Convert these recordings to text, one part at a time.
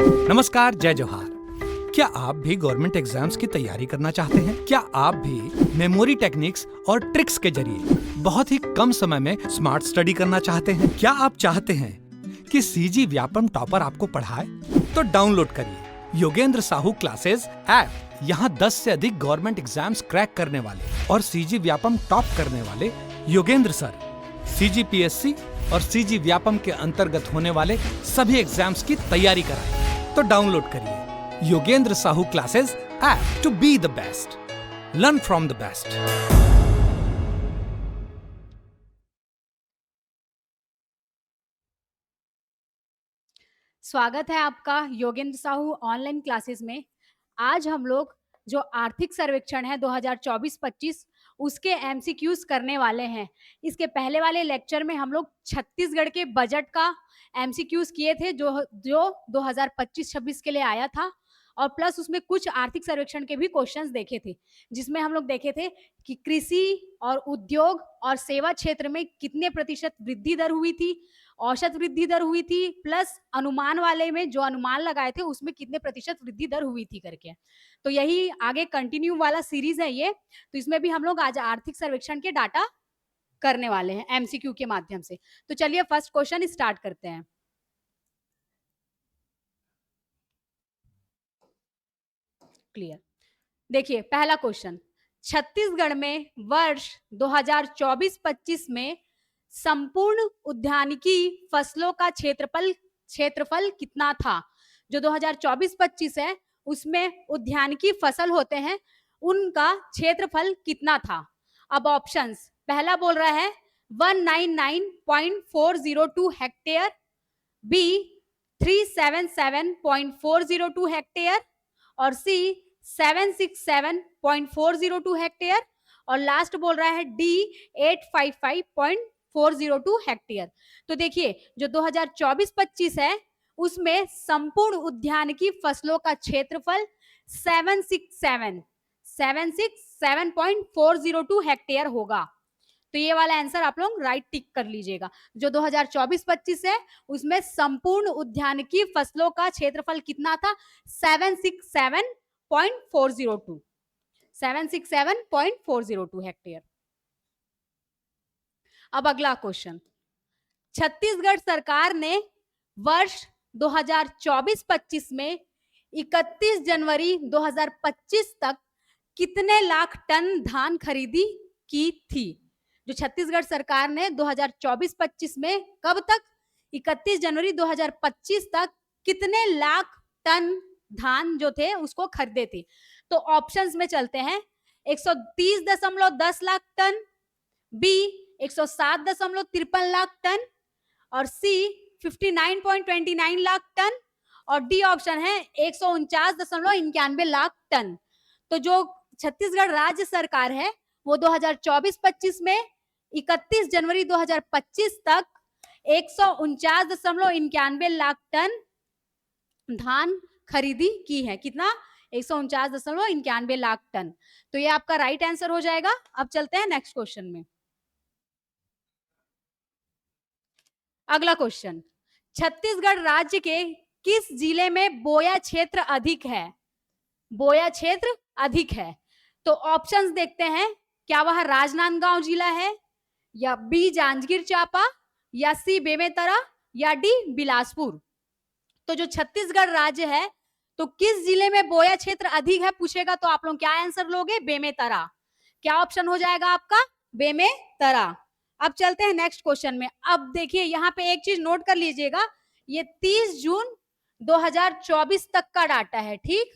नमस्कार, जय जोहार। क्या आप भी गवर्नमेंट एग्जाम्स की तैयारी करना चाहते हैं? क्या आप भी मेमोरी टेक्निक्स और ट्रिक्स के जरिए बहुत ही कम समय में स्मार्ट स्टडी करना चाहते हैं? क्या आप चाहते हैं कि सीजी व्यापम टॉपर आपको पढ़ाए? तो डाउनलोड करिए योगेंद्र साहू क्लासेस ऐप। यहाँ 10 से अधिक गवर्नमेंट एग्जाम्स क्रैक करने वाले और सीजी व्यापम टॉप करने वाले योगेंद्र सर सीजीपीएससी और सीजी व्यापम के अंतर्गत होने वाले सभी एग्जाम्स की तैयारी कराएं। तो डाउनलोड करिए Yogendra Sahu classes app to be the best, learn from the best. स्वागत है आपका योगेंद्र साहू ऑनलाइन क्लासेस में। आज हम लोग जो आर्थिक सर्वेक्षण है 2024-25 उसके एमसीक्यूज करने वाले हैं। इसके पहले वाले लेक्चर में हम लोग छत्तीसगढ़ के बजट का एमसीक्यूज किए थे जो 2025-26 के लिए आया था, और प्लस उसमें कुछ आर्थिक सर्वेक्षण के भी क्वेश्चंस देखे थे, जिसमें हम लोग देखे थे कि कृषि और उद्योग और सेवा क्षेत्र में कितने प्रतिशत वृद्धि दर हुई थी, औसत वृद्धि दर हुई थी, प्लस अनुमान वाले में जो अनुमान लगाए थे उसमें कितने प्रतिशत वृद्धि दर हुई थी करके। तो यही आगे कंटिन्यू वाला सीरीज है ये। तो इसमें भी हम लोग आज आर्थिक सर्वेक्षण के डाटा करने वाले हैं एमसीक्यू के माध्यम से। तो चलिए फर्स्ट क्वेश्चन स्टार्ट करते हैं। क्लियर। देखिए पहला क्वेश्चन, छत्तीसगढ़ में वर्ष 2024-25 में संपूर्ण उद्यानिकी फसलों का क्षेत्रफल कितना था? जो 2024-25 है उसमें उद्यानिकी फसल होते हैं, उनका क्षेत्रफल कितना था? अब ऑप्शंस, पहला बोल रहा है 199.402 हेक्टेयर, बी 377.402 हेक्टेयर, और सी 767.402 हेक्टेयर, और लास्ट बोल रहा है डी 855.402 हेक्टेयर। तो देखिए जो 2024-25 है उसमें संपूर्ण उद्यानिकी फसलों का क्षेत्रफल 767.402 हेक्टेयर होगा। तो ये वाला आंसर आप लोग राइट टिक कर लीजिएगा। जो 2024-25 है उसमें संपूर्ण उद्यानिकी फसलों का क्षेत्रफल कितना था? 767.402 हेक्टेयर। अब अगला क्वेश्चन, छत्तीसगढ़ सरकार ने वर्ष 2024-25 में 31 जनवरी 2025 तक कितने लाख टन धान खरीदी की थी? जो छत्तीसगढ़ सरकार ने 2024-25 में कब तक, 31 जनवरी 2025 तक कितने लाख टन धान जो थे उसको खरीदे थे? तो ऑप्शंस में चलते हैं, 130.10 lakh ton, B 107.53 lakh ton, और सी 59.29 लाख टन, और डी ऑप्शन है 149.91 लाख टन। तो जो छत्तीसगढ़ राज्य सरकार है वो 2024-25 में 31 जनवरी 2025 तक 149.91 लाख टन धान खरीदी की है। कितना? 149.91 लाख टन। तो ये आपका राइट आंसर हो जाएगा। अब चलते हैं नेक्स्ट क्वेश्चन में। अगला क्वेश्चन, छत्तीसगढ़ राज्य के किस जिले में बोया क्षेत्र अधिक है? बोया क्षेत्र अधिक है। तो ऑप्शंस देखते हैं, क्या वह राजनांदगांव जिला है, या बी जांजगीर चांपा, या सी बेमेतरा, या डी बिलासपुर। तो जो छत्तीसगढ़ राज्य है तो किस जिले में बोया क्षेत्र अधिक है पूछेगा तो आप लोग क्या आंसर लोगे? बेमेतरा। क्या ऑप्शन हो जाएगा आपका? बेमेतरा। अब चलते हैं नेक्स्ट क्वेश्चन में। अब देखिए यहाँ पे एक चीज नोट कर लीजिएगा, ये 30 जून 2024 तक का डाटा है, ठीक?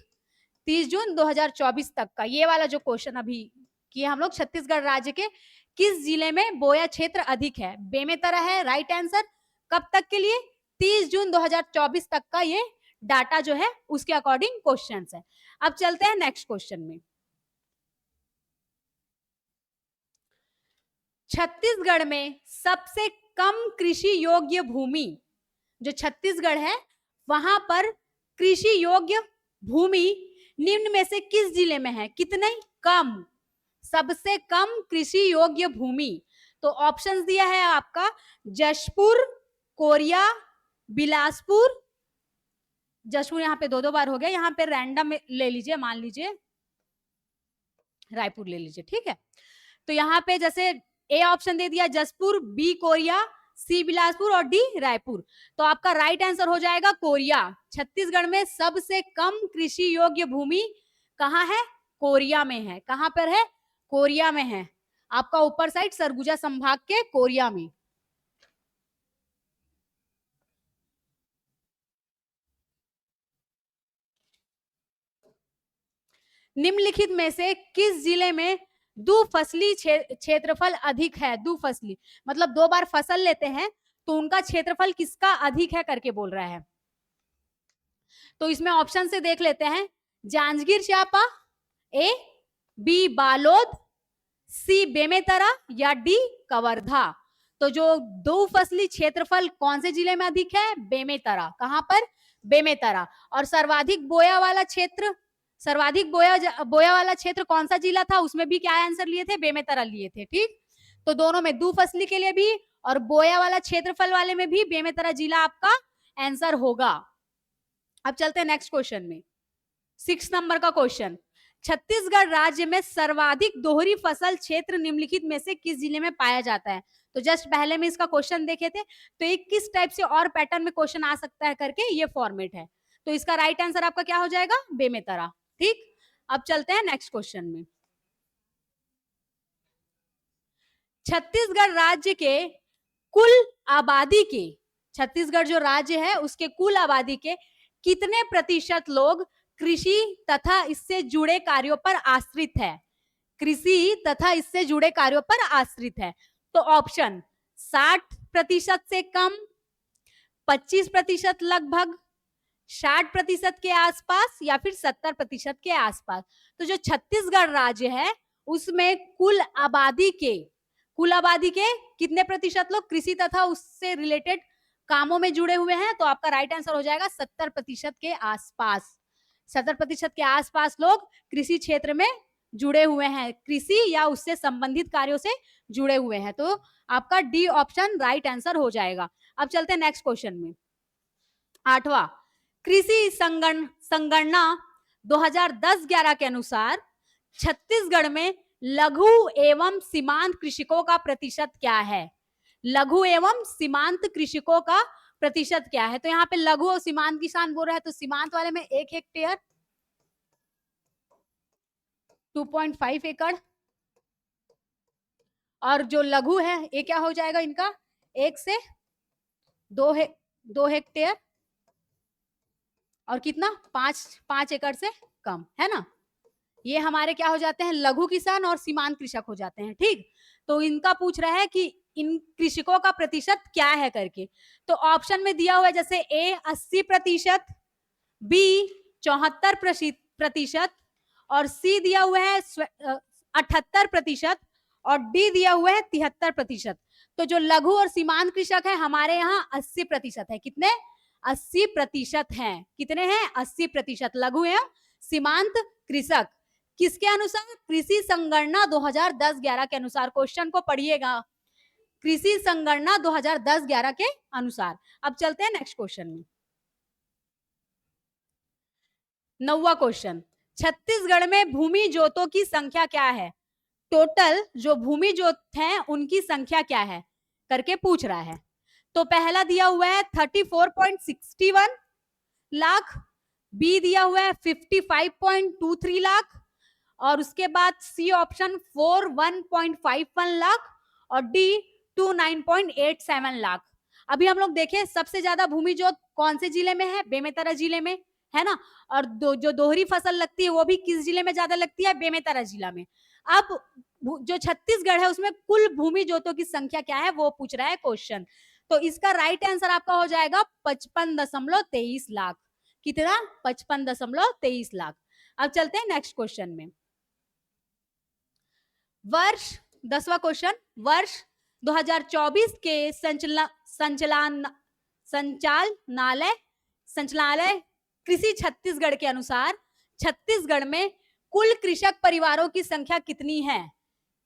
30 जून 2024 तक का ये वाला जो क्वेश्चन अभी किए हम लोग, छत्तीसगढ़ राज्य के किस जिले में बोया क्षेत्र अधिक है? बेमेतरा है राइट आंसर। कब तक के लिए? 30 जून 2024 तक का ये डाटा जो है उसके अकॉर्डिंग क्वेश्चंस है। अब चलते हैं नेक्स्ट क्वेश्चन में। छत्तीसगढ़ में सबसे कम कृषि योग्य भूमि, जो छत्तीसगढ़ है वहां पर कृषि योग्य भूमि निम्न में से किस जिले में है? कितने कम, सबसे कम कृषि योग्य भूमि। तो ऑप्शंस दिया है आपका, जशपुर, कोरिया, बिलासपुर, जशपुर यहाँ पे 2-2 बार हो गया, यहाँ पे रैंडम ले लीजिए, मान लीजिए रायपुर ले लीजिए, ठीक है। तो यहाँ पे जैसे ए ऑप्शन दे दिया जसपुर, बी कोरिया, सी बिलासपुर और डी रायपुर। तो आपका राइट आंसर हो जाएगा कोरिया। छत्तीसगढ़ में सबसे कम कृषि योग्य भूमि कहाँ है? कोरिया में है। कहां पर है? कोरिया में है। आपका ऊपर साइड सरगुजा संभाग के कोरिया में। निम्नलिखित में से किस जिले में दुफसली क्षेत्रफल अधिक है? दुफसली मतलब 2 बार फसल लेते हैं, तो उनका क्षेत्रफल किसका अधिक है करके बोल रहा है। तो इसमें ऑप्शन से देख लेते हैं, जांजगीर चांपा, ए, बी बालोद, सी बेमेतरा या डी कवर्धा। तो जो दो फसली क्षेत्रफल कौन से जिले में अधिक है? बेमेतरा। कहां पर? बेमेतरा। और सर्वाधिक बोया वाला क्षेत्र, सर्वाधिक बोया वाला क्षेत्र कौन सा जिला था? उसमें भी क्या आंसर लिए थे? बेमेतरा लिए थे, ठीक। तो दोनों में, दो फसली के लिए भी और बोया वाला क्षेत्रफल वाले में भी बेमेतरा जिला आपका आंसर होगा। अब चलते हैं नेक्स्ट क्वेश्चन में, 6 नंबर का क्वेश्चन। छत्तीसगढ़ राज्य में सर्वाधिक दोहरी फसल क्षेत्र निम्नलिखित में से किस जिले में पाया जाता है? तो जस्ट पहले में इसका क्वेश्चन देखे थे, तो ये किस टाइप से और पैटर्न में क्वेश्चन आ सकता है करके ये फॉर्मेट है। तो इसका राइट आंसर आपका क्या हो जाएगा? बेमेतरा, ठीक। अब चलते हैं नेक्स्ट क्वेश्चन में। छत्तीसगढ़ राज्य के कुल आबादी के, छत्तीसगढ़ जो राज्य है उसके कुल आबादी के कितने प्रतिशत लोग कृषि तथा इससे जुड़े कार्यों पर आश्रित है? कृषि तथा इससे जुड़े कार्यों पर आश्रित है। तो ऑप्शन 60% से कम, 25% लगभग, 60% के आसपास या फिर 70% के आसपास। तो जो छत्तीसगढ़ राज्य है उसमें कुल आबादी के कितने प्रतिशत लोग कृषि तथा उससे रिलेटेड कामों में जुड़े हुए हैं? तो आपका राइट आंसर हो जाएगा 70% के आसपास। 70% के आसपास लोग कृषि क्षेत्र में जुड़े हुए हैं, कृषि या उससे संबंधित कार्यों से जुड़े हुए हैं। तो आपका डी ऑप्शन राइट आंसर हो जाएगा। अब चलते हैं नेक्स्ट क्वेश्चन में, 8वां। कृषि संगणना 2010-11 के अनुसार छत्तीसगढ़ में लघु एवं सीमांत कृषकों का प्रतिशत क्या है? लघु एवं सीमांत कृषकों का प्रतिशत क्या है? तो यहाँ पे लघु और सीमांत किसान बोल रहा है, तो सीमांत वाले में 1 हेक्टेयर, 2.5 एकड़, और जो लघु है ये क्या हो जाएगा इनका? 1 से 2 हेक्टेयर और कितना? 5 एकड़ से कम, है ना। ये हमारे क्या हो जाते हैं? लघु किसान और सीमांत कृषक हो जाते हैं, ठीक। तो इनका पूछ रहा है कि इन कृषकों का प्रतिशत क्या है करके। तो ऑप्शन में दिया हुआ है जैसे ए 80%, बी 74% और सी दिया हुआ है 78% और डी दिया हुआ है 73%। तो जो लघु और सीमांत कृषक है हमारे यहाँ 80% है। कितने? 80% है। कितने हैं? 80% लघु है सीमांत कृषक। किसके अनुसार? कृषि संगणना 2010-11 के अनुसार। क्वेश्चन को पढ़िएगा, कृषि संगणना 2010-11 के अनुसार। अब चलते हैं नेक्स्ट क्वेश्चन में, 9वां क्वेश्चन। छत्तीसगढ़ में भूमि जोतों की संख्या क्या है? टोटल जो भूमि जोत हैं उनकी संख्या क्या है करके पूछ रहा है। तो पहला दिया हुआ है 34.61 लाख, बी दिया हुआ है 55.23 लाख और उसके बाद सी ऑप्शन 41.51 लाख और डी 29.87 लाख। अभी हम लोग देखें सबसे ज्यादा भूमि जोत कौन से जिले में है? बेमेतरा जिले में, है ना। और जो दोहरी फसल लगती है वो भी किस जिले में ज्यादा लगती है? बेमेतरा जिला में। अब जो छत्तीसगढ़ है उसमें कुल भूमि जोतों की संख्या क्या है वो पूछ रहा है क्वेश्चन। तो इसका राइट आंसर आपका हो जाएगा 55.23 लाख। कितना? 55.23 लाख। अब चलते हैं नेक्स्ट क्वेश्चन में, वर्ष 10वां क्वेश्चन। वर्ष 2024 के संचालनालय कृषि छत्तीसगढ़ के अनुसार छत्तीसगढ़ में कुल कृषक परिवारों की संख्या कितनी है?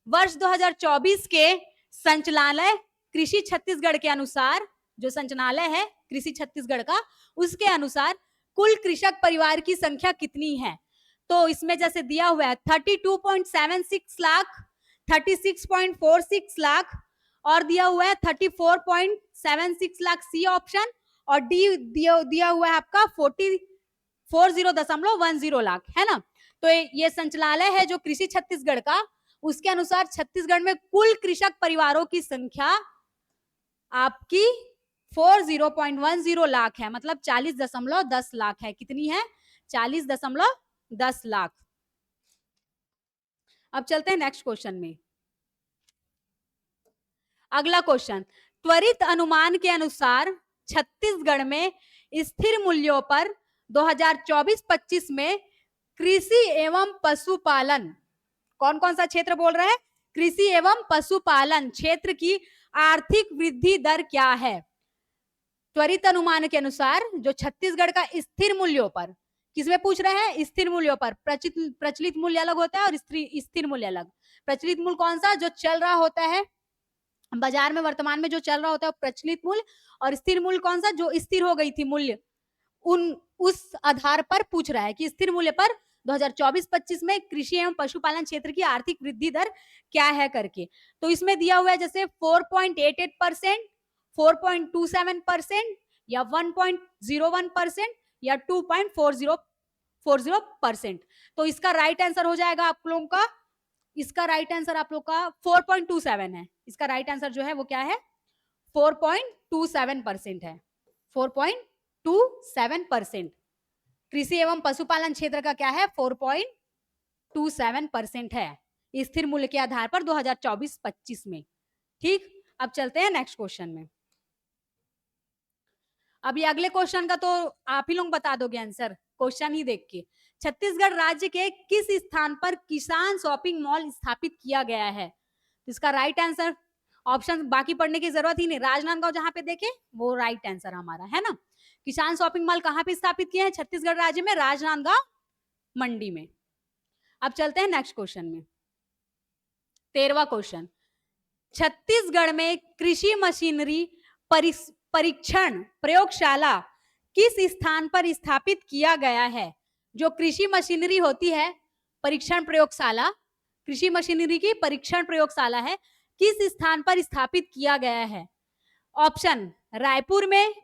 वर्ष 2024 के संचालनालय कृषि छत्तीसगढ़ के अनुसार, जो संचालनालय है कृषि छत्तीसगढ़ का, उसके अनुसार कुल कृषक परिवार की संख्या कितनी है? तो इसमें जैसे दिया हुआ है 32.76 लाख, 36.46 लाख और दिया हुआ है 34.76 लाख सी ऑप्शन, और डी दिया हुआ है आपका 40.10 लाख, है ना। तो ये संचालय है जो कृषि छत्तीसगढ़ का, उसके अनुसार छत्तीसगढ़ में कुल कृषक परिवारों की संख्या आपकी 40.10 लाख है, मतलब 40.10 लाख है। कितनी है? 40.10 लाख। अब चलते हैं नेक्स्ट क्वेश्चन में। अगला क्वेश्चन, त्वरित अनुमान के अनुसार छत्तीसगढ़ में स्थिर मूल्यों पर 2024-25 में कृषि एवं पशुपालन, कौन कौन सा क्षेत्र बोल रहा है? कृषि एवं पशुपालन क्षेत्र की आर्थिक वृद्धि दर क्या है? त्वरित अनुमान के अनुसार जो छत्तीसगढ़ का स्थिर मूल्यों पर, किसमें पूछ रहे हैं? स्थिर मूल्यों पर। प्रचलित मूल्य अलग होता है और स्थिर मूल्य अलग। प्रचलित मूल्य कौन सा? जो चल रहा होता है बाजार में, वर्तमान में जो चल रहा होता है प्रचलित मूल्य, और स्थिर मूल्य कौन सा? जो स्थिर हो गई थी मूल्य, उस आधार पर पूछ रहा है कि स्थिर मूल्य पर 2024-25 में कृषि एवं पशुपालन क्षेत्र की आर्थिक वृद्धि दर क्या है करके। तो इसमें दिया हुआ है जैसे 4.88%, 4.27% या 1.01% या 2.40%। तो इसका राइट आंसर हो जाएगा आप लोगों का, इसका राइट आंसर आप लोग का 4.27 है। इसका राइट आंसर जो है वो क्या है? 4.27% है। 4.27%। कृषि एवं पशुपालन क्षेत्र का क्या है? 4.27% है स्थिर मूल्य के आधार पर 2024-25 में। ठीक, अब चलते हैं नेक्स्ट क्वेश्चन में। अब ये अगले क्वेश्चन का तो आप ही लोग बता दोगे आंसर क्वेश्चन ही देख के। छत्तीसगढ़ राज्य के किस स्थान पर किसान शॉपिंग मॉल स्थापित किया गया है? इसका राइट आंसर, ऑप्शन बाकी पढ़ने की जरूरत ही नहीं, राजनांदगांव जहां पे देखे वो राइट आंसर हमारा है ना। किसान शॉपिंग मॉल कहां पे स्थापित किए हैं छत्तीसगढ़ राज्य में? राजनांदगांव मंडी में। अब चलते हैं नेक्स्ट क्वेश्चन में। 13वां क्वेश्चन, छत्तीसगढ़ में कृषि मशीनरी परीक्षण प्रयोगशाला किस स्थान पर स्थापित किया गया है? जो कृषि मशीनरी होती है परीक्षण प्रयोगशाला, कृषि मशीनरी की परीक्षण प्रयोगशाला है, किस स्थान पर स्थापित किया गया है? ऑप्शन रायपुर में,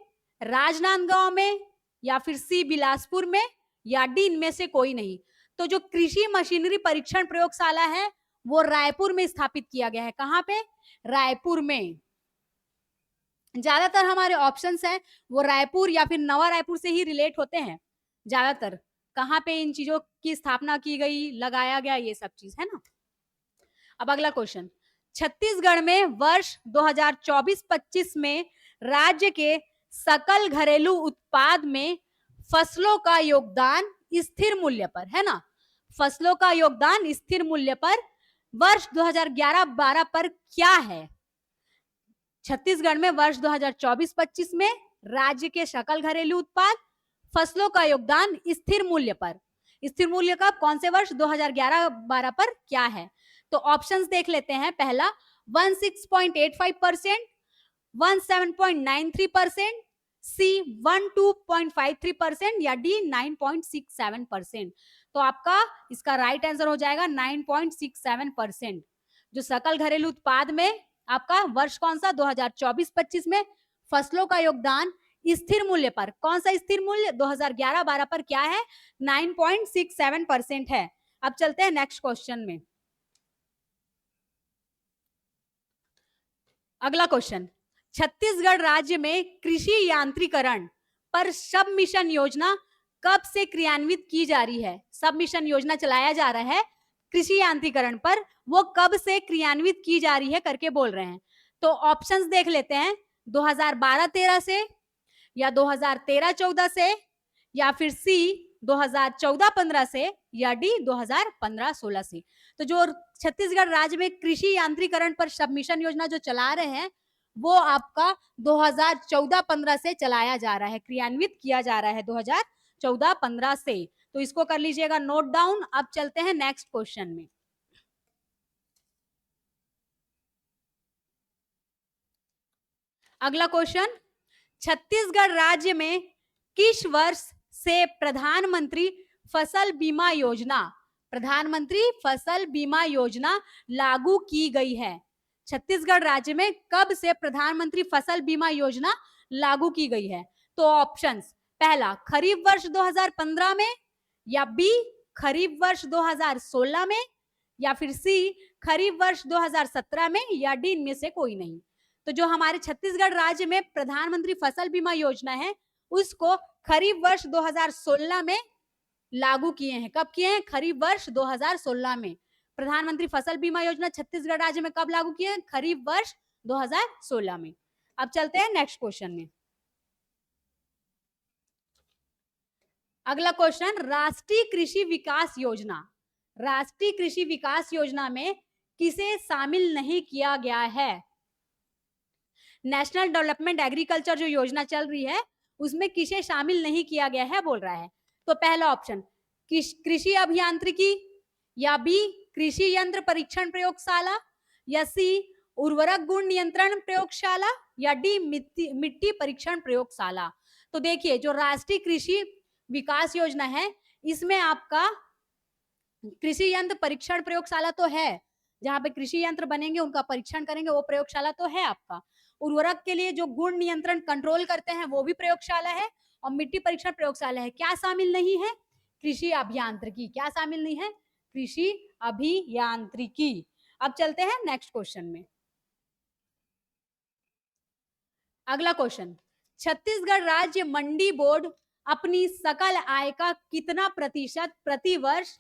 राजनांदगांव में, या फिर सी बिलासपुर में, या डी इनमें से कोई नहीं। तो जो कृषि मशीनरी परीक्षण प्रयोगशाला है वो रायपुर में स्थापित किया गया है। कहां पे? रायपुर में। ज्यादातर हमारे ऑप्शंस हैं वो रायपुर या फिर नवा रायपुर से ही रिलेट होते हैं ज्यादातर। कहां पे इन चीजों की स्थापना की गई, लगाया गया, ये सब चीज है ना। अब अगला क्वेश्चन, छत्तीसगढ़ में वर्ष 2024-25 में राज्य के सकल घरेलू उत्पाद में फसलों का योगदान स्थिर मूल्य पर, है ना, फसलों का योगदान स्थिर मूल्य पर वर्ष 2011-12 पर क्या है? छत्तीसगढ़ में वर्ष 2024-25 में राज्य के सकल घरेलू उत्पाद फसलों का योगदान स्थिर मूल्य पर, स्थिर मूल्य का कौन से वर्ष? 2011-12 पर क्या है? तो ऑप्शंस देख लेते हैं। पहला 16.85%, 17.93%, सी 12.53% या डी 9.67%। तो आपका इसका राइट आंसर हो जाएगा 9.67%। जो सकल घरेलू उत्पाद में आपका वर्ष कौन सा? 2024-25 में फसलों का योगदान स्थिर मूल्य पर, कौन सा स्थिर मूल्य? 2011-12 पर क्या है? 9.67% है। अब चलते हैं नेक्स्ट क्वेश्चन में। अगला क्वेश्चन, छत्तीसगढ़ राज्य में कृषि यांत्रिकरण पर सब मिशन योजना कब से क्रियान्वित की जा रही है? सब मिशन योजना चलाया जा रहा है कृषि यांत्रिकरण पर, वो कब से क्रियान्वित की जा रही है करके बोल रहे हैं। तो ऑप्शंस देख लेते हैं, 2012-13 से, या 2013-14 से, या फिर सी 2014-15 से, या डी 2015-16 से। तो जो छत्तीसगढ़ राज्य में कृषि यांत्रिकरण पर सबमिशन योजना जो चला रहे हैं वो आपका 2014-15 से चलाया जा रहा है, क्रियान्वित किया जा रहा है 2014-15 से। तो इसको कर लीजिएगा नोट डाउन। अब चलते हैं नेक्स्ट क्वेश्चन में। अगला क्वेश्चन, छत्तीसगढ़ राज्य में किस वर्ष से प्रधानमंत्री फसल बीमा योजना, प्रधानमंत्री फसल बीमा योजना लागू की गई है? छत्तीसगढ़ राज्य में कब से प्रधानमंत्री फसल बीमा योजना लागू की गई है? तो ऑप्शंस, पहला खरीफ वर्ष 2015 में, या बी खरीफ वर्ष 2016 में, या फिर सी खरीफ वर्ष 2017 में, या डी इनमें से कोई नहीं। तो जो हमारे छत्तीसगढ़ राज्य में प्रधानमंत्री फसल बीमा योजना है उसको खरीफ वर्ष 2016 में लागू किए हैं। कब किए हैं? खरीफ वर्ष 2016 में। प्रधानमंत्री फसल बीमा योजना छत्तीसगढ़ राज्य में कब लागू किए हैं? खरीफ वर्ष 2016 में। अब चलते हैं नेक्स्ट क्वेश्चन में। अगला क्वेश्चन, राष्ट्रीय कृषि विकास योजना, राष्ट्रीय कृषि विकास योजना में किसे शामिल नहीं किया गया है? नेशनल डेवलपमेंट एग्रीकल्चर जो योजना चल रही है उसमें किसे शामिल नहीं किया गया है बोल रहा है। तो पहला ऑप्शन कृषि अभियांत्रिकी, या बी कृषि यंत्र परीक्षण प्रयोगशाला, या सी उर्वरक गुण नियंत्रण प्रयोगशाला, या डी मिट्टी परीक्षण प्रयोगशाला। तो देखिए जो राष्ट्रीय कृषि विकास योजना है इसमें आपका कृषि यंत्र परीक्षण प्रयोगशाला तो है, जहां पे कृषि यंत्र बनेंगे उनका परीक्षण करेंगे, वो प्रयोगशाला तो है आपका। उर्वरक के लिए जो गुण नियंत्रण कंट्रोल करते हैं वो भी प्रयोगशाला है, और मिट्टी परीक्षण प्रयोगशाला है। क्या शामिल नहीं है? कृषि अभियांत्रिकी। क्या शामिल नहीं है? कृषि अभियांत्रिकी। अब चलते हैं नेक्स्ट क्वेश्चन में। अगला क्वेश्चन, छत्तीसगढ़ राज्य मंडी बोर्ड अपनी सकल आय का कितना प्रतिशत प्रति वर्ष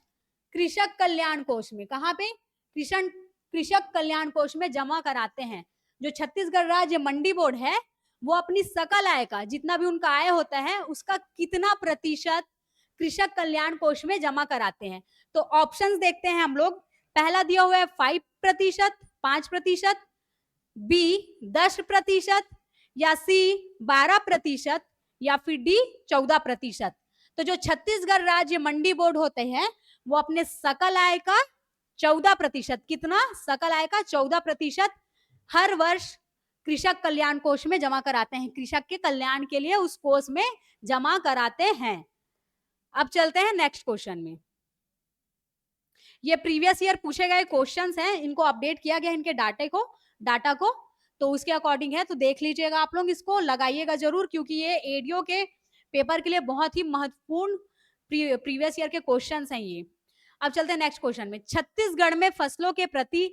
कृषक कल्याण कोष में, कहां पे? कृषक कल्याण कोष में जमा कराते हैं। जो छत्तीसगढ़ राज्य मंडी बोर्ड है वो अपनी सकल आय का, जितना भी उनका आय होता है उसका कितना प्रतिशत कृषक कल्याण कोष में जमा कराते हैं? तो ऑप्शंस देखते हैं हम लोग। पहला दिया हुआ है 5%, 5%, बी 10%, या सी 12%, या फिर डी 14%। तो जो छत्तीसगढ़ राज्य मंडी बोर्ड होते हैं वो अपने सकल आय का 14%, कितना? सकल आय का 14% हर वर्ष कृषक कल्याण कोष में जमा कराते हैं। कृषक के कल्याण के लिए उस कोष में जमा कराते हैं। अब चलते हैं नेक्स्ट क्वेश्चन में। ये प्रीवियस ईयर पूछे गए क्वेश्चंस हैं, इनको अपडेट किया गया इनके डाटा को, तो उसके अकॉर्डिंग है, तो देख लीजिएगा आप लोग, इसको लगाइएगा जरूर, क्योंकि ये एडीओ के पेपर के लिए बहुत ही महत्वपूर्ण प्रीवियस ईयर के क्वेश्चंस हैं ये। अब चलते हैं नेक्स्ट क्वेश्चन में। छत्तीसगढ़ में फसलों के प्रति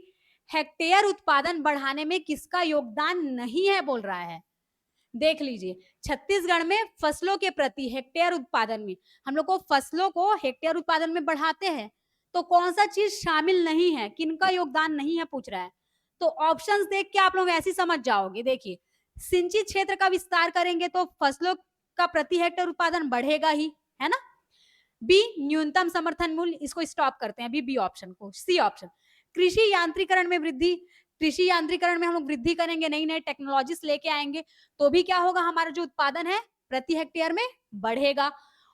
हेक्टेयर उत्पादन बढ़ाने में किसका योगदान नहीं है बोल रहा है? देख लीजिए, छत्तीसगढ़ में फसलों के प्रति हेक्टेयर उत्पादन में, हम लोग को फसलों को हेक्टेयर उत्पादन में बढ़ाते हैं, तो कौन सा चीज शामिल नहीं है, किनका योगदान नहीं है पूछ रहा है। तो ऑप्शंस देख के आप लोग ऐसे समझ जाओगे। देखिए, सिंचित क्षेत्र का विस्तार करेंगे तो फसलों का प्रति हेक्टेयर उत्पादन बढ़ेगा ही, है ना। बी न्यूनतम समर्थन मूल्य, इसको स्टॉप करते हैं अभी बी ऑप्शन को। सी ऑप्शन कृषि यांत्रिकरण में वृद्धि, कृषि यांत्रिकरण में हम लोग वृद्धि करेंगे, नई नई टेक्नोलॉजीज लेके आएंगे, तो भी क्या होगा, हमारा जो उत्पादन है प्रति हेक्टेयर में बढ़ेगा।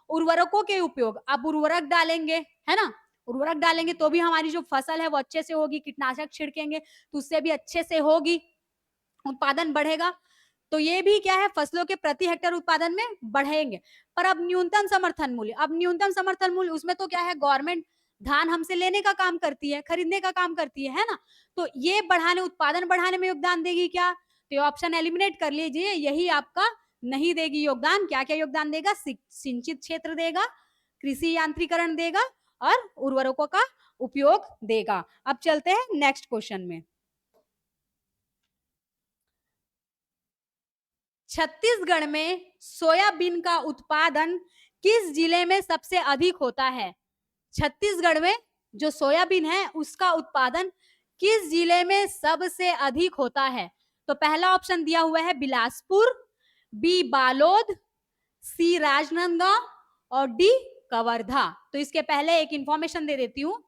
उर्वरकों के उपयोग, अब उर्वरक डालेंगे, है ना, उर्वरक डालेंगे तो भी हमारी जो फसल है वो अच्छे से होगी, कीटनाशक छिड़केंगे तो उससे भी अच्छे से होगी, उत्पादन बढ़ेगा। तो ये भी क्या है, फसलों के प्रति हेक्टेयर उत्पादन में बढ़ेंगे। पर अब न्यूनतम समर्थन मूल्य, अब न्यूनतम समर्थन मूल्य उसमें तो क्या है, गवर्नमेंट धान हमसे लेने का काम करती है, खरीदने का काम करती है ना, तो ये बढ़ाने, उत्पादन बढ़ाने में योगदान देगी क्या? तो ये ऑप्शन एलिमिनेट कर लीजिए, यही आपका नहीं देगी योगदान। क्या क्या योगदान देगा? सिंचित क्षेत्र देगा, कृषि यांत्रिकरण देगा, और उर्वरकों का उपयोग देगा। अब चलते हैं नेक्स्ट क्वेश्चन में। छत्तीसगढ़ में सोयाबीन का उत्पादन किस जिले में सबसे अधिक होता है? छत्तीसगढ़ में जो सोयाबीन है उसका उत्पादन किस जिले में सबसे अधिक होता है? तो पहला ऑप्शन दिया हुआ है बिलासपुर, बी बालोद, सी राजनांदगांव, और डी कवर्धा। तो इसके पहले एक इंफॉर्मेशन दे देती हूँ,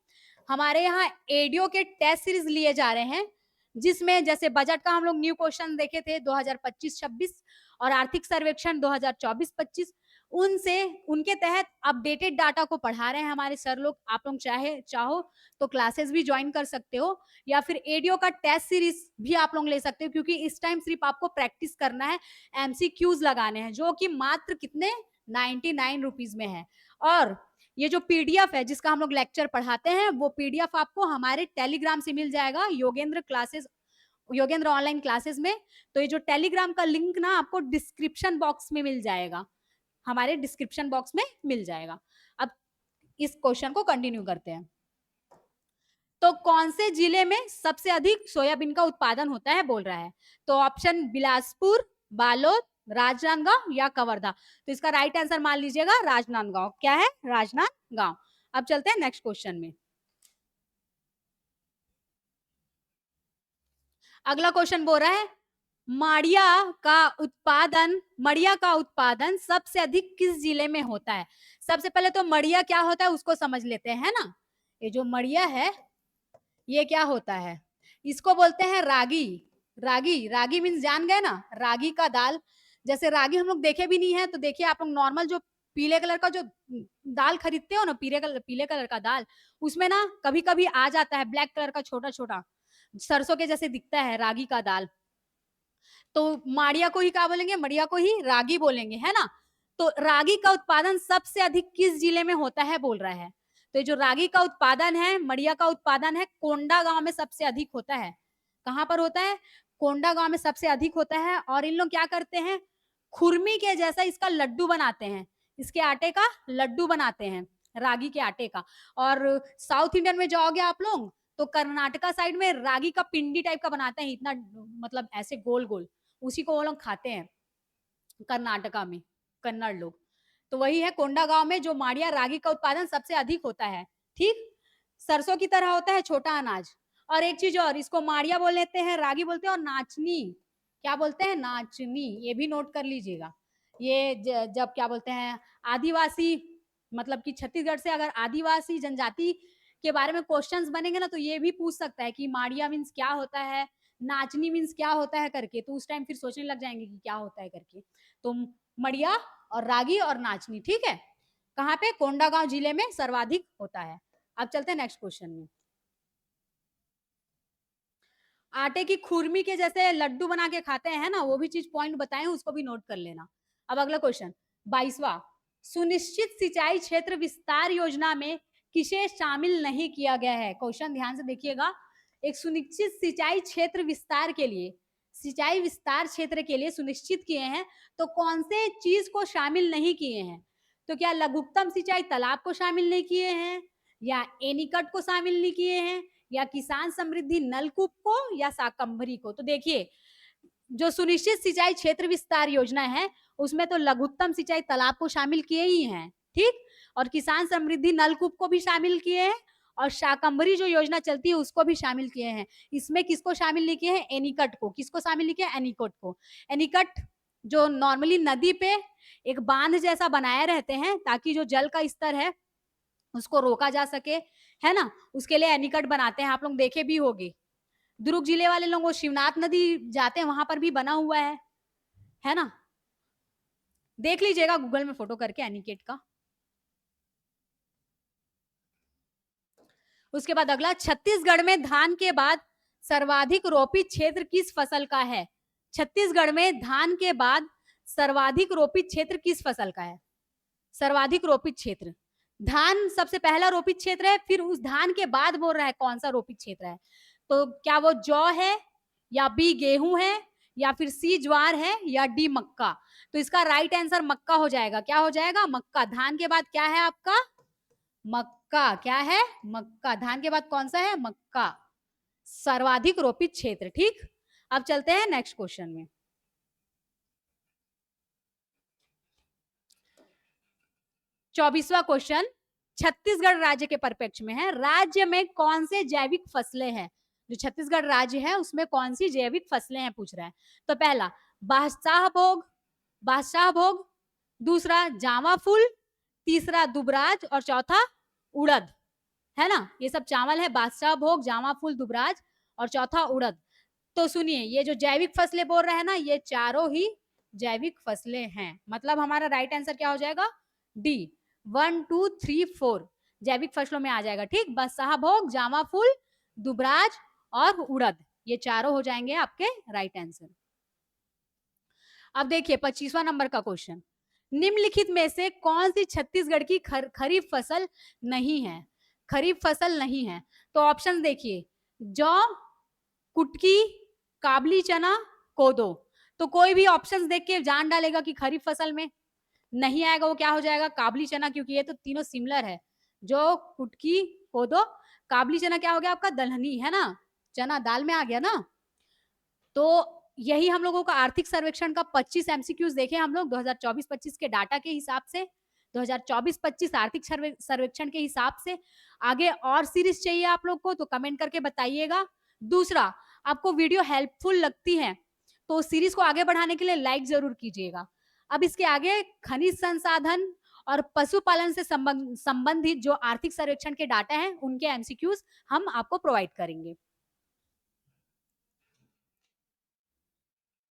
हमारे यहाँ एडीओ के टेस्ट सीरीज लिए जा रहे हैं, जिसमें जैसे बजट का हम लोग न्यू क्वेश्चन देखे थे 2025-26 और आर्थिक सर्वेक्षण 2024-25, उनसे उनके तहत अपडेटेड डाटा को पढ़ा रहे हैं हमारे सर लोग। आप लोग चाहो तो क्लासेस भी ज्वाइन कर सकते हो, या फिर एडीओ का टेस्ट सीरीज भी आप लोग ले सकते हो, क्योंकि इस टाइम सिर्फ आपको प्रैक्टिस करना है, एमसीक्यूज लगाने हैं, जो कि मात्र कितने 99 रुपीज में है। और ये जो पीडीएफ है जिसका हम लोग लेक्चर पढ़ाते हैं, वो पीडीएफ आपको हमारे टेलीग्राम से मिल जाएगा, योगेंद्र ऑनलाइन क्लासेस में। तो ये जो टेलीग्राम का लिंक ना आपको डिस्क्रिप्शन बॉक्स में मिल जाएगा, हमारे डिस्क्रिप्शन बॉक्स में मिल जाएगा। अब इस क्वेश्चन को कंटिन्यू करते हैं। तो कौन से जिले में सबसे अधिक सोयाबीन का उत्पादन होता है बोल रहा है। तो ऑप्शन बिलासपुर, बालोद, राजनांदगांव या कवर्धा। तो इसका राइट आंसर मान लीजिएगा राजनांदगांव। क्या है? राजनांदगांव। अब चलते हैं नेक्स्ट क्वेश्चन में। अगला क्वेश्चन बोल रहा है मड़िया का उत्पादन सबसे अधिक किस जिले में होता है। सबसे पहले तो मड़िया क्या होता है उसको समझ लेते हैं ना। ये जो मड़िया है ये क्या होता है, इसको बोलते हैं रागी। रागी मीन्स जान गए ना, रागी का दाल। जैसे रागी हम लोग देखे भी नहीं है, तो देखिए आप लोग नॉर्मल जो पीले कलर का जो दाल खरीदते हो ना, पीले कलर का दाल, उसमें ना कभी कभी आ जाता है ब्लैक कलर का छोटा छोटा, सरसों के जैसे दिखता है रागी का दाल। तो माड़िया को ही क्या बोलेंगे, मड़िया को ही रागी बोलेंगे, है ना। तो रागी का उत्पादन सबसे अधिक किस जिले में होता है बोल रहा है। तो जो रागी का उत्पादन है, मड़िया का उत्पादन है, कोंडा गांव में सबसे अधिक होता है। कहां पर होता है? कोंडा गांव में सबसे अधिक होता है। और इन लोग क्या करते हैं, खुरमी के जैसा इसका लड्डू बनाते हैं, इसके आटे का लड्डू बनाते हैं, रागी के आटे का। और साउथ इंडियन में जाओगे आप लोग तो कर्नाटका साइड में रागी का पिंडी टाइप का बनाते हैं, इतना मतलब ऐसे गोल गोल, उसी को वो लोग खाते हैं कर्नाटका में, कन्नड़ लोग। तो वही है कोंडा गांव में जो माड़िया रागी का उत्पादन सबसे अधिक होता है। ठीक, सरसों की तरह होता है छोटा अनाज। और एक चीज और, इसको माड़िया बोल लेते हैं, रागी बोलते हैं, और नाचनी क्या बोलते हैं, नाचनी। ये भी नोट कर लीजिएगा। ये जब क्या बोलते हैं आदिवासी, मतलब कि छत्तीसगढ़ से अगर आदिवासी जनजाति के बारे में क्वेश्चंस बनेंगे ना, तो ये भी पूछ सकता है कि माड़िया मीन्स क्या होता है, नाचनी मीन्स क्या होता है करके। तो उस टाइम फिर सोचने लग जाएंगे कि क्या होता है करके। तो मड़िया और रागी और नाचनी, ठीक है, कहाँ पे? कोंडागांव जिले में सर्वाधिक होता है। अब चलते हैं नेक्स्ट क्वेश्चन में। आटे की खुरमी के जैसे लड्डू बना के खाते हैं ना, वो भी चीज पॉइंट बताए हैं, उसको भी नोट कर लेना। अब अगला क्वेश्चन 22वां, सुनिश्चित सिंचाई क्षेत्र विस्तार योजना में किसे शामिल नहीं किया गया है। क्वेश्चन ध्यान से देखिएगा। एक सुनिश्चित सिंचाई क्षेत्र विस्तार के लिए, सिंचाई विस्तार क्षेत्र के लिए सुनिश्चित किए हैं, तो कौन से चीज को शामिल नहीं किए हैं। तो क्या लघुत्तम सिंचाई तालाब को शामिल नहीं किए हैं, या एनीकट को शामिल नहीं किए हैं, या किसान समृद्धि नलकूप को, या शाकंभरी को। तो देखिए जो सुनिश्चित सिंचाई क्षेत्र विस्तार योजना है उसमें तो लघुत्तम सिंचाई तालाब को शामिल किए ही हैं, ठीक, और किसान समृद्धि नलकूप को भी शामिल किए हैं, और शाकंभरी जो योजना चलती है उसको भी शामिल किए हैं। इसमें किसको शामिल नहीं किए हैं? एनीकट को। किसको शामिल नहीं किया? एनीकट को। एनीकट जो नॉर्मली नदी पे एक बांध जैसा बनाए रहते हैं ताकि जो जल का स्तर है उसको रोका जा सके, है ना, उसके लिए एनीकट बनाते हैं। आप लोग देखे भी होंगे, दुर्ग जिले वाले लोग वो शिवनाथ नदी जाते हैं, वहां पर भी बना हुआ है ना, देख लीजिएगा गूगल में फोटो करके एनीकट का। उसके बाद अगला, छत्तीसगढ़ में धान के बाद सर्वाधिक रोपित क्षेत्र किस फसल का है। छत्तीसगढ़ में धान के बाद सर्वाधिक रोपित क्षेत्र किस फसल का है। सर्वाधिक रोपित क्षेत्र, धान सबसे पहला रोपित क्षेत्र है, फिर उस धान के बाद बोल रहा है कौन सा रोपित क्षेत्र है। तो क्या वो जौ है, या बी गेहूं है, या फिर सी ज्वार है, या डी मक्का। तो इसका राइट आंसर मक्का हो जाएगा। क्या हो जाएगा? मक्का। धान के बाद क्या है आपका? मक्का। क्या है? मक्का। धान के बाद कौन सा है? मक्का, सर्वाधिक रोपित क्षेत्र। ठीक, अब चलते हैं नेक्स्ट क्वेश्चन में। 24वां क्वेश्चन छत्तीसगढ़ राज्य के परिप्रेक्ष्य में है। राज्य में कौन से जैविक फसलें हैं। जो छत्तीसगढ़ राज्य है उसमें कौन सी जैविक फसलें हैं पूछ रहा है। तो पहला बादशाह भोग, दूसरा जावा फूल, तीसरा दुबराज, और चौथा उड़द, है ना। ये सब चावल है, बादशाह भोग, जावा फूल, दुबराज, और चौथा उड़द। तो सुनिए, ये जो जैविक फसलें बोल रहे हैं ना, ये चारों ही जैविक फसलें हैं। मतलब हमारा राइट आंसर क्या हो जाएगा? डी, 1 2 3 4 जैविक फसलों में आ जाएगा। ठीक, बादशाह भोग, जावा फूल, दुबराज और उड़द, ये चारों हो जाएंगे आपके राइट आंसर। अब देखिए 25वां नंबर का क्वेश्चन, निम्नलिखित में से कौन सी छत्तीसगढ़ की खरीफ फसल नहीं है? खरीफ फसल नहीं है। तो ऑप्शन देखिए, जौ, कुटकी, काबली चना, कोदो। तो कोई भी ऑप्शंस देख के जान डालेगा कि खरीफ फसल में नहीं आएगा, वो क्या हो जाएगा? काबली चना, क्योंकि ये तो तीनों सिमिलर है। जौ, कुटकी, कोदो, काबली चना क्या हो गया आपका? दलहनी, है ना? चना दाल में आ गया ना? तो यही हम लोगों का आर्थिक सर्वेक्षण का 25 एमसीक्यूज देखे हम लोग 2024-25 के डाटा के हिसाब से, 2024-25 आर्थिक सर्वेक्षण के हिसाब से। आगे और सीरीज चाहिए आप लोग को तो कमेंट करके बताइएगा। दूसरा, आपको वीडियो हेल्पफुल लगती है तो सीरीज को आगे बढ़ाने के लिए लाइक जरूर कीजिएगा। अब इसके आगे खनिज संसाधन और पशुपालन से संबंधित जो आर्थिक सर्वेक्षण के डाटा हैं उनके एमसीक्यूज हम आपको प्रोवाइड करेंगे।